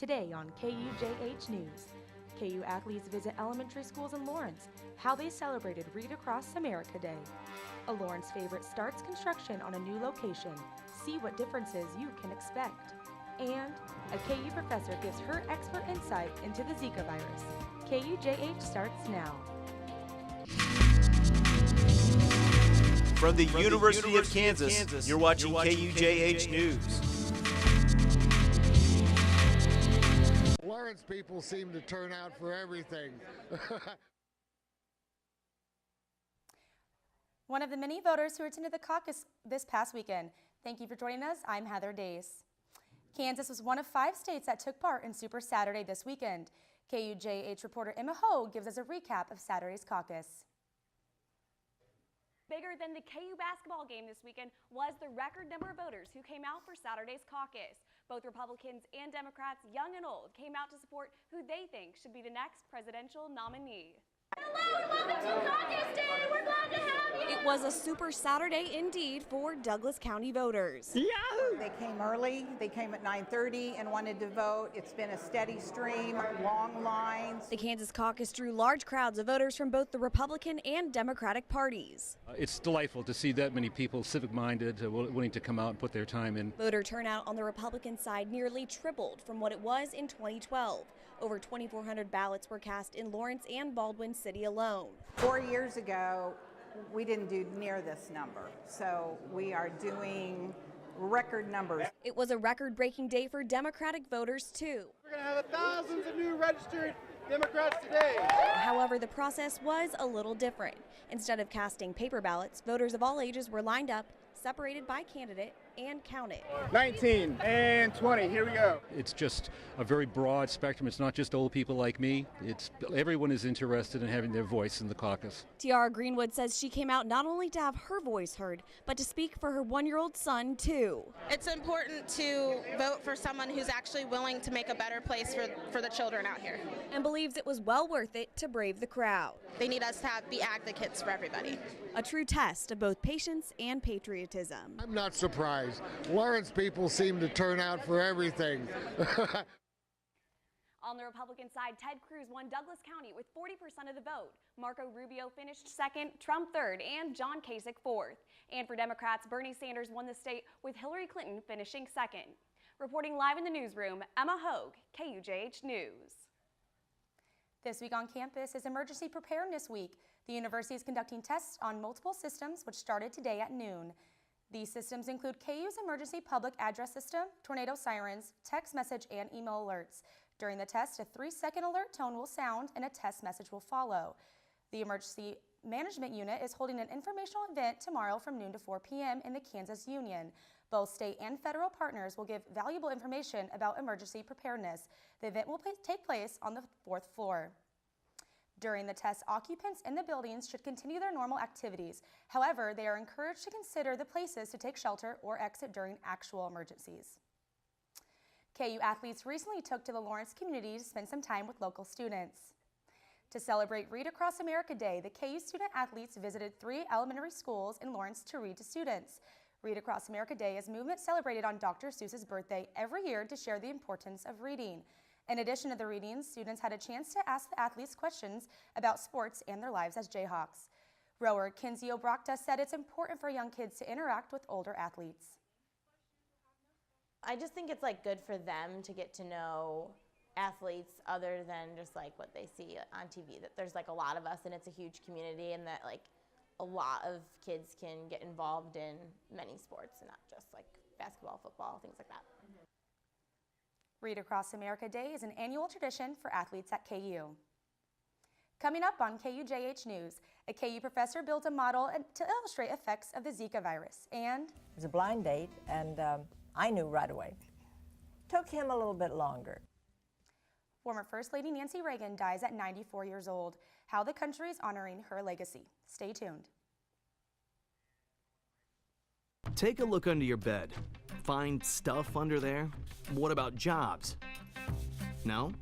Today on KUJH News, KU athletes visit elementary schools in Lawrence, how they celebrated Read Across America Day. A Lawrence favorite starts construction on a new location. See what differences you can expect. And a KU professor gives her expert insight into the Zika virus. KUJH starts now. From the University of Kansas, you're watching KUJH News. Lawrence people seem to turn out for everything. One of the many voters who attended the caucus this past weekend. Thank you for joining us. I'm Heather Days. Kansas was one of 5 states that took part in Super Saturday this weekend. KUJH reporter Emma Hogue gives us a recap of Saturday's caucus. Bigger than the KU basketball game this weekend was the record number of voters who came out for Saturday's caucus. Both Republicans and Democrats, young and old, came out to support who they think should be the next presidential nominee. Hello, welcome to Caucus Day. We're glad to have you. It was a Super Saturday indeed for Douglas County voters. Yahoo! They came early. They came at 9:30 and wanted to vote. It's been a steady stream, long lines. The Kansas caucus drew large crowds of voters from both the Republican and Democratic parties. It's delightful to see that many people civic-minded, willing to come out and put their time in. Voter turnout on the Republican side nearly tripled from what it was in 2012. Over 2,400 ballots were cast in Lawrence and Baldwin City alone. 4 years ago, we didn't do near this number, so we are doing record numbers. It was a record-breaking day for Democratic voters, too. We're going to have thousands of new registered Democrats today. However, the process was a little different. Instead of casting paper ballots, voters of all ages were lined up, separated by candidate, and counted. 19 and 20, here we go. It's just a very broad spectrum. It's not just old people like me. Everyone is interested in having their voice in the caucus. Tiara Greenwood says she came out not only to have her voice heard, but to speak for her 1-year-old son, too. It's important to vote for someone who's actually willing to make a better place for the children out here. And believes it was well worth it to brave the crowd. They need us to be advocates for everybody. A true test of both patience and patriotism. I'm not surprised. Lawrence people seem to turn out for everything. On the Republican side, Ted Cruz won Douglas County with 40% of the vote. Marco Rubio finished second, Trump third, and John Kasich fourth. And for Democrats, Bernie Sanders won the state with Hillary Clinton finishing second. Reporting live in the newsroom, Emma Hogue, KUJH News. This week on campus is Emergency Preparedness Week. The university is conducting tests on multiple systems, which started today at noon. These systems include KU's emergency public address system, tornado sirens, text message, and email alerts. During the test, a 3-second alert tone will sound and a test message will follow. The Emergency Management Unit is holding an informational event tomorrow from noon to 4 p.m. in the Kansas Union. Both state and federal partners will give valuable information about emergency preparedness. The event will take place on the 4th floor. During the test, occupants in the buildings should continue their normal activities. However, they are encouraged to consider the places to take shelter or exit during actual emergencies. KU athletes recently took to the Lawrence community to spend some time with local students. To celebrate Read Across America Day, the KU student athletes visited 3 elementary schools in Lawrence to read to students. Read Across America Day is a movement celebrated on Dr. Seuss's birthday every year to share the importance of reading. In addition to the readings, students had a chance to ask the athletes questions about sports and their lives as Jayhawks. Rower Kinsey Obrachta said it's important for young kids to interact with older athletes. I just think it's good for them to get to know athletes other than just what they see on TV, that there's a lot of us and it's a huge community, and that a lot of kids can get involved in many sports and not just basketball, football, things like that. Read Across America Day is an annual tradition for athletes at KU. Coming up on KUJH News, a KU professor built a model to illustrate effects of the Zika virus, and it was a blind date, and I knew right away. Took him a little bit longer. Former First Lady Nancy Reagan dies at 94 years old. How the country is honoring her legacy. Stay tuned. Take a look under your bed. Find stuff under there? What about jobs? No?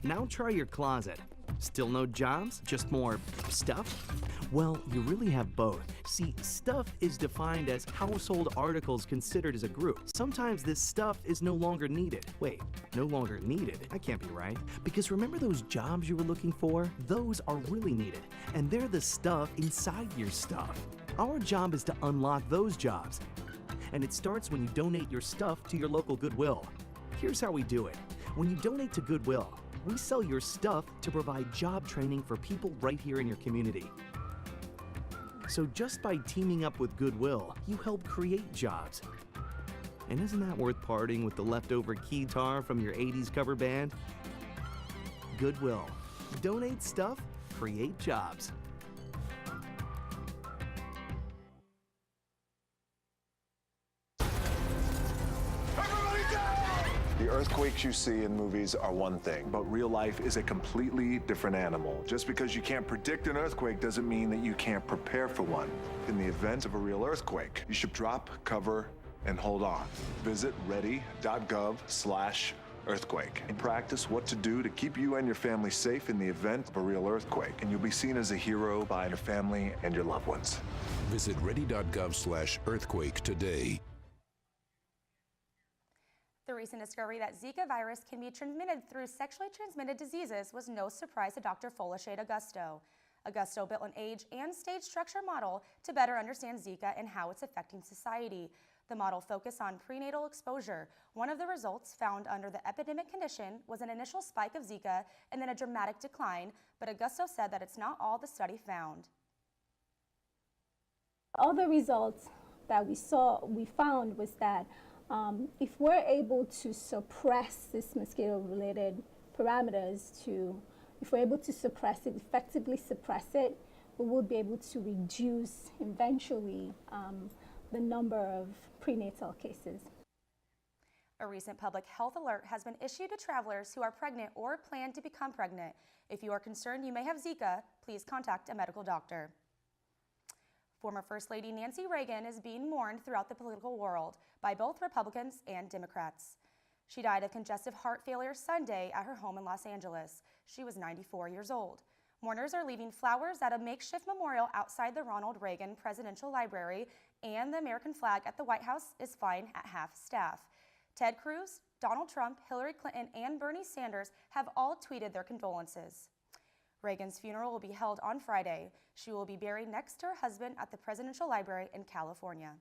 Now try your closet. Still no jobs? Just more stuff? Well, you really have both. See, stuff is defined as household articles considered as a group. Sometimes this stuff is no longer needed. Wait, no longer needed? That can't be right. Because remember those jobs you were looking for? Those are really needed, and they're the stuff inside your stuff. Our job is to unlock those jobs, and it starts when you donate your stuff to your local Goodwill. Here's how we do it. When you donate to Goodwill, we sell your stuff to provide job training for people right here in your community. So just by teaming up with Goodwill, you help create jobs. And isn't that worth parting with the leftover keytar from your 80s cover band? Goodwill. Donate stuff, create jobs. The earthquakes you see in movies are one thing, but real life is a completely different animal. Just because you can't predict an earthquake doesn't mean that you can't prepare for one. In the event of a real earthquake, you should drop, cover, and hold on. Visit ready.gov/earthquake and practice what to do to keep you and your family safe in the event of a real earthquake. And you'll be seen as a hero by your family and your loved ones. Visit ready.gov/earthquake today. The recent discovery that Zika virus can be transmitted through sexually transmitted diseases was no surprise to Dr. Foolish at Augusto. Augusto built an age and stage structure model to better understand Zika and how it's affecting society. The model focused on prenatal exposure. One of the results found under the epidemic condition was an initial spike of Zika and then a dramatic decline, but Augusto said that it's not all the study found. All the results that we found was that if we're able to suppress this mosquito-related parameters, if we're able to suppress it, effectively suppress it, we will be able to reduce eventually the number of prenatal cases. A recent public health alert has been issued to travelers who are pregnant or plan to become pregnant. If you are concerned you may have Zika, please contact a medical doctor. Former First Lady Nancy Reagan is being mourned throughout the political world by both Republicans and Democrats. She died of congestive heart failure Sunday at her home in Los Angeles. She was 94 years old. Mourners are leaving flowers at a makeshift memorial outside the Ronald Reagan Presidential Library, and the American flag at the White House is flying at half staff. Ted Cruz, Donald Trump, Hillary Clinton, and Bernie Sanders have all tweeted their condolences. Reagan's funeral will be held on Friday. She will be buried next to her husband at the Presidential Library in California.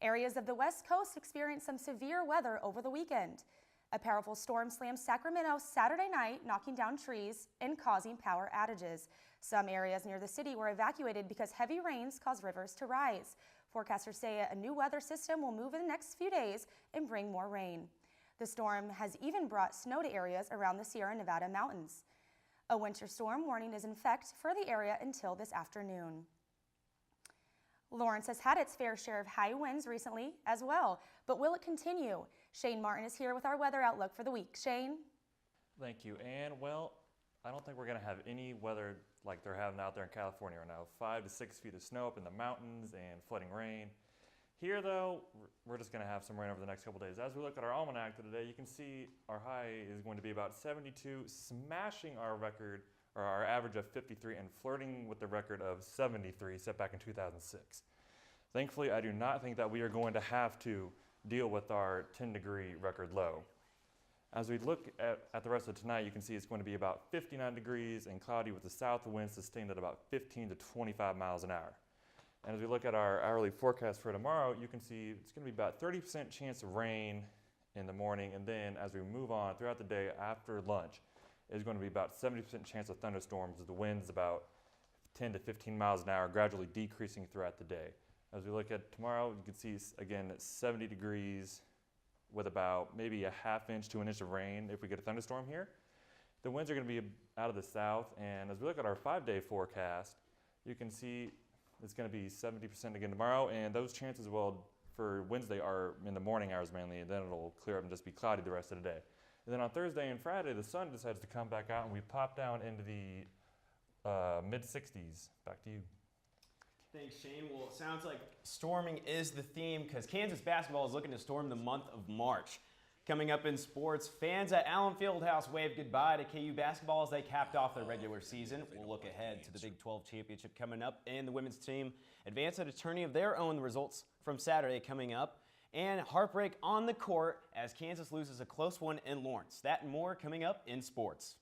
Areas of the West Coast experienced some severe weather over the weekend. A powerful storm slammed Sacramento Saturday night, knocking down trees and causing power outages. Some areas near the city were evacuated because heavy rains caused rivers to rise. Forecasters say a new weather system will move in the next few days and bring more rain. The storm has even brought snow to areas around the Sierra Nevada mountains. A winter storm warning is in effect for the area until this afternoon. Lawrence has had its fair share of high winds recently as well, but will it continue? Shane Martin is here with our weather outlook for the week. Shane? Thank you, Ann. Well, I don't think we're going to have any weather like they're having out there in California right now. 5 to 6 feet of snow up in the mountains and flooding rain. Here, though, we're just going to have some rain over the next couple days. As we look at our almanac today, you can see our high is going to be about 72, smashing our record, or our average of 53, and flirting with the record of 73 set back in 2006. Thankfully, I do not think that we are going to have to deal with our 10-degree record low. As we look at the rest of tonight, you can see it's going to be about 59 degrees and cloudy with the south winds sustained at about 15 to 25 miles an hour. And as we look at our hourly forecast for tomorrow, you can see it's going to be about 30% chance of rain in the morning, and then as we move on throughout the day after lunch, it's going to be about 70% chance of thunderstorms as the wind's about 10 to 15 miles an hour, gradually decreasing throughout the day. As we look at tomorrow, you can see again it's 70 degrees with about maybe a ½ inch to an inch of rain if we get a thunderstorm here. The winds are going to be out of the south, and as we look at our 5-day forecast, you can see it's going to be 70% again tomorrow, and those chances, well, for Wednesday are in the morning hours mainly, and then it'll clear up and just be cloudy the rest of the day. And then on Thursday and Friday, the sun decides to come back out, and we pop down into the mid-60s. Back to you. Thanks, Shane. Well, it sounds like storming is the theme because Kansas basketball is looking to storm the month of March. Coming up in sports, fans at Allen Fieldhouse waved goodbye to KU basketball as they capped off their regular season. We'll look ahead to the Big 12 championship coming up, and the women's team advanced at a tourney of their own. The results from Saturday coming up, and heartbreak on the court as Kansas loses a close one in Lawrence. That and more coming up in sports.